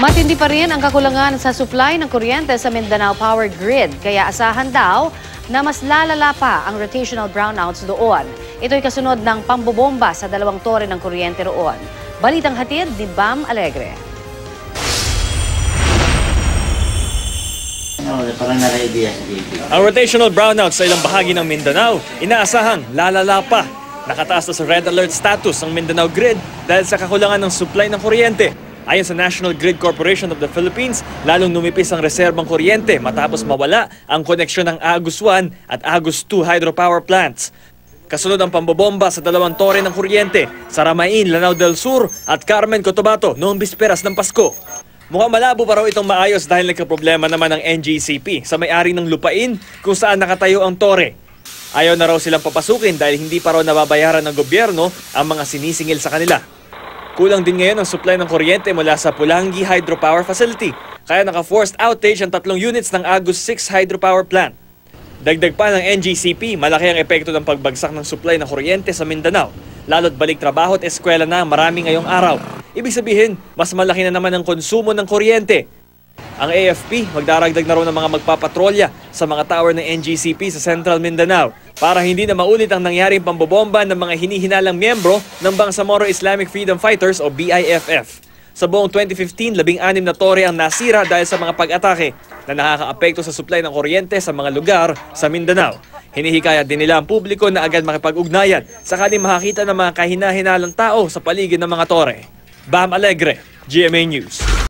Matindi pa rin ang kakulangan sa supply ng kuryente sa Mindanao Power Grid. Kaya asahan daw na mas lalala pa ang rotational brownouts doon. Ito'y kasunod ng pambobomba sa dalawang tore ng kuryente roon. Balitang hatid ni Bam Alegre. Ang rotational brownout sa ilang bahagi ng Mindanao, inaasahang lalala pa. Nakataas na sa red alert status ang Mindanao Grid dahil sa kakulangan ng supply ng kuryente. Ayon sa National Grid Corporation of the Philippines, lalong numipis ang reserbang kuryente matapos mawala ang koneksyon ng Agus 1 at Agus 2 hydropower plants. Kasunod ang pambobomba sa dalawang tore ng kuryente sa Ramain, Lanao del Sur at Carmen, Cotabato noong bisperas ng Pasko. Mukhang malabo pa raw itong maayos dahil nagkaproblema naman ng NGCP sa may-ari ng lupain kung saan nakatayo ang tore. Ayaw na raw silang papasukin dahil hindi pa raw nababayaran ng gobyerno ang mga sinisingil sa kanila. Kulang din ngayon ang supply ng kuryente mula sa Pulangi Hydropower Facility, kaya naka-forced outage ang 3 units ng Agus 6 Hydropower Plant. Dagdag pa ng NGCP, malaki ang epekto ng pagbagsak ng supply ng kuryente sa Mindanao, lalo't balik trabaho at eskwela na marami ngayong araw. Ibig sabihin, mas malaki na naman ang konsumo ng kuryente. Ang AFP, magdaragdag na raw ng mga magpapatrolya sa mga tower ng NGCP sa Central Mindanao para hindi na maulit ang nangyaring pambobomba ng mga hinihinalang miyembro ng Bangsamoro Islamic Freedom Fighters o BIFF. Sa buong 2015, 16 na tore ang nasira dahil sa mga pag-atake na nakakaapekto sa supply ng kuryente sa mga lugar sa Mindanao. Hinihikayat din nila ang publiko na agad makipag-ugnayan sakaling makakita ng mga kahinahinalang tao sa paligid ng mga tore. Bam Alegre, GMA News.